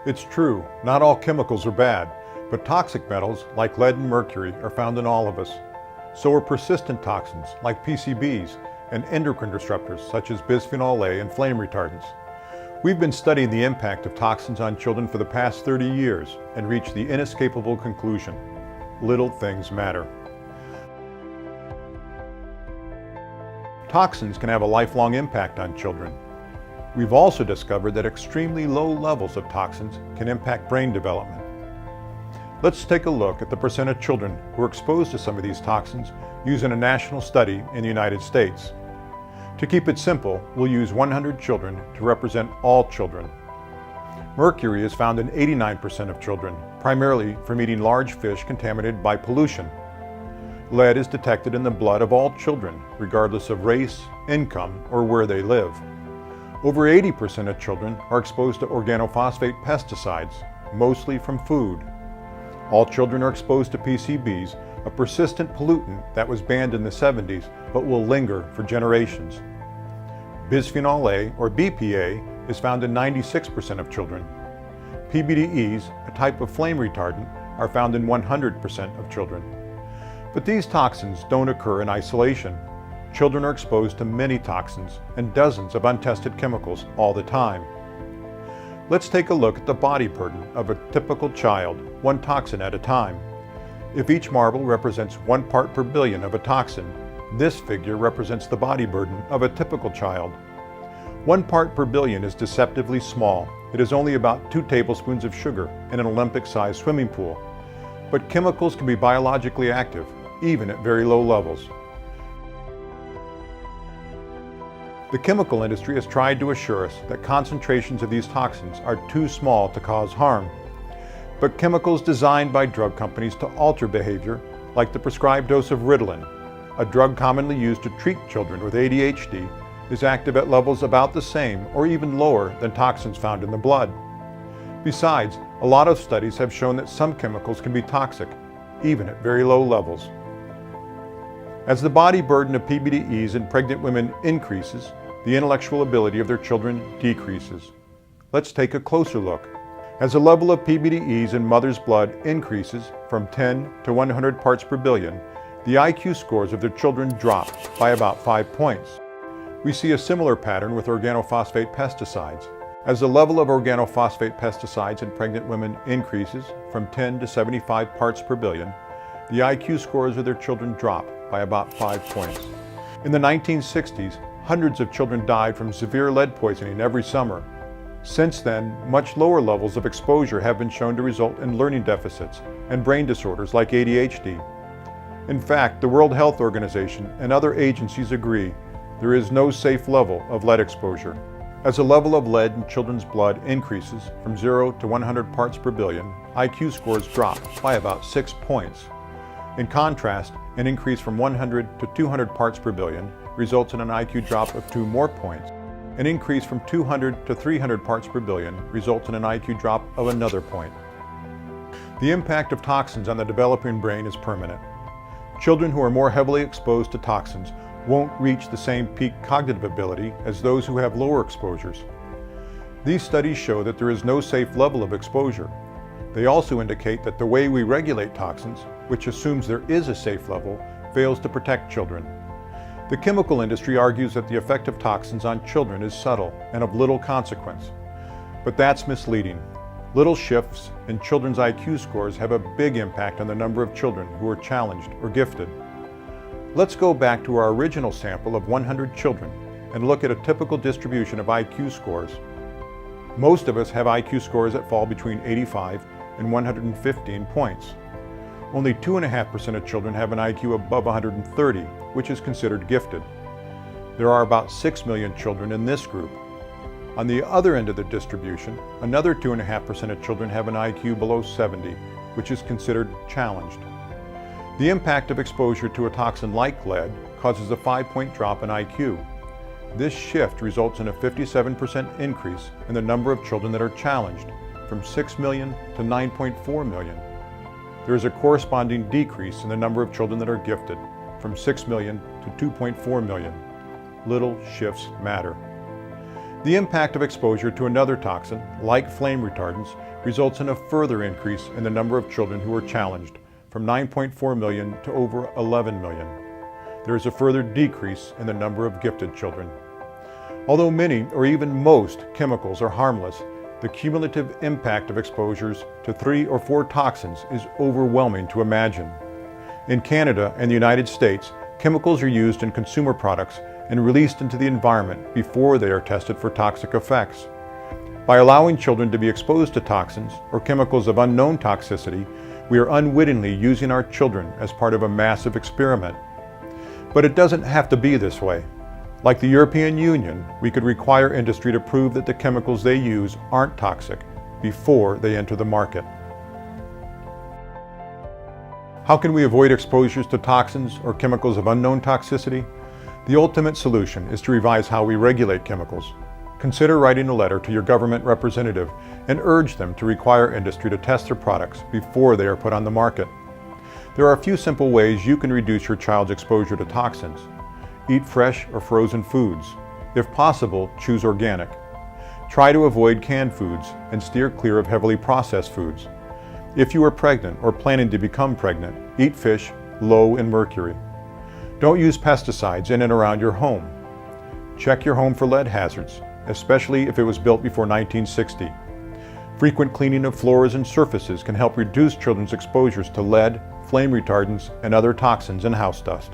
It's true, not all chemicals are bad, but toxic metals like lead and mercury are found in all of us. So are persistent toxins like PCBs and endocrine disruptors such as bisphenol A and flame retardants. We've been studying the impact of toxins on children for the past 30 years and reached the inescapable conclusion: little things matter. Toxins can have a lifelong impact on children. We've also discovered that extremely low levels of toxins can impact brain development. Let's take a look at the percent of children who are exposed to some of these toxins using a national study in the United States. To keep it simple, we'll use 100 children to represent all children. Mercury is found in 89% of children, primarily from eating large fish contaminated by pollution. Lead is detected in the blood of all children, regardless of race, income, or where they live. Over 80% of children are exposed to organophosphate pesticides, mostly from food. All children are exposed to PCBs, a persistent pollutant that was banned in the 70s but will linger for generations. Bisphenol A, or BPA, is found in 96% of children. PBDEs, a type of flame retardant, are found in 100% of children. But these toxins don't occur in isolation. Children are exposed to many toxins and dozens of untested chemicals all the time. Let's take a look at the body burden of a typical child, one toxin at a time. If each marble represents 1 part per billion of a toxin, this figure represents the body burden of a typical child. 1 part per billion is deceptively small. It is only about 2 tablespoons of sugar in an Olympic-sized swimming pool. But chemicals can be biologically active, even at very low levels. The chemical industry has tried to assure us that concentrations of these toxins are too small to cause harm. But chemicals designed by drug companies to alter behavior, like the prescribed dose of Ritalin, a drug commonly used to treat children with ADHD, is active at levels about the same or even lower than toxins found in the blood. Besides, a lot of studies have shown that some chemicals can be toxic, even at very low levels. As the body burden of PBDEs in pregnant women increases, the intellectual ability of their children decreases. Let's take a closer look. As the level of PBDEs in mother's blood increases from 10 to 100 parts per billion, the IQ scores of their children drop by about 5 points. We see a similar pattern with organophosphate pesticides. As the level of organophosphate pesticides in pregnant women increases from 10 to 75 parts per billion, the IQ scores of their children drop by about 5 points. In the 1960s, hundreds of children died from severe lead poisoning every summer. Since then, much lower levels of exposure have been shown to result in learning deficits and brain disorders like ADHD. In fact, the World Health Organization and other agencies agree there is no safe level of lead exposure. As the level of lead in children's blood increases from 0 to 100 parts per billion, IQ scores drop by about 6 points. In contrast, an increase from 100 to 200 parts per billion results in an IQ drop of 2 more points. An increase from 200 to 300 parts per billion results in an IQ drop of another point. The impact of toxins on the developing brain is permanent. Children who are more heavily exposed to toxins won't reach the same peak cognitive ability as those who have lower exposures. These studies show that there is no safe level of exposure. They also indicate that the way we regulate toxins, which assumes there is a safe level, fails to protect children. The chemical industry argues that the effect of toxins on children is subtle and of little consequence. But that's misleading. Little shifts in children's IQ scores have a big impact on the number of children who are challenged or gifted. Let's go back to our original sample of 100 children and look at a typical distribution of IQ scores. Most of us have IQ scores that fall between 85 and 115 points. Only 2.5% of children have an IQ above 130, which is considered gifted. There are about 6 million children in this group. On the other end of the distribution, another 2.5% of children have an IQ below 70, which is considered challenged. The impact of exposure to a toxin like lead causes a 5-point drop in IQ. This shift results in a 57% increase in the number of children that are challenged, from 6 million to 9.4 million. There is a corresponding decrease in the number of children that are gifted, from 6 million to 2.4 million. Little shifts matter. The impact of exposure to another toxin, like flame retardants, results in a further increase in the number of children who are challenged, from 9.4 million to over 11 million. There is a further decrease in the number of gifted children. Although many, or even most, chemicals are harmless, the cumulative impact of exposures to 3 or 4 toxins is overwhelming to imagine. In Canada and the United States, chemicals are used in consumer products and released into the environment before they are tested for toxic effects. By allowing children to be exposed to toxins or chemicals of unknown toxicity, we are unwittingly using our children as part of a massive experiment. But it doesn't have to be this way. Like the European Union, we could require industry to prove that the chemicals they use aren't toxic before they enter the market. How can we avoid exposures to toxins or chemicals of unknown toxicity? The ultimate solution is to revise how we regulate chemicals. Consider writing a letter to your government representative and urge them to require industry to test their products before they are put on the market. There are a few simple ways you can reduce your child's exposure to toxins. Eat fresh or frozen foods. If possible, choose organic. Try to avoid canned foods and steer clear of heavily processed foods. If you are pregnant or planning to become pregnant, eat fish low in mercury. Don't use pesticides in and around your home. Check your home for lead hazards, especially if it was built before 1960. Frequent cleaning of floors and surfaces can help reduce children's exposures to lead, flame retardants, and other toxins and house dust.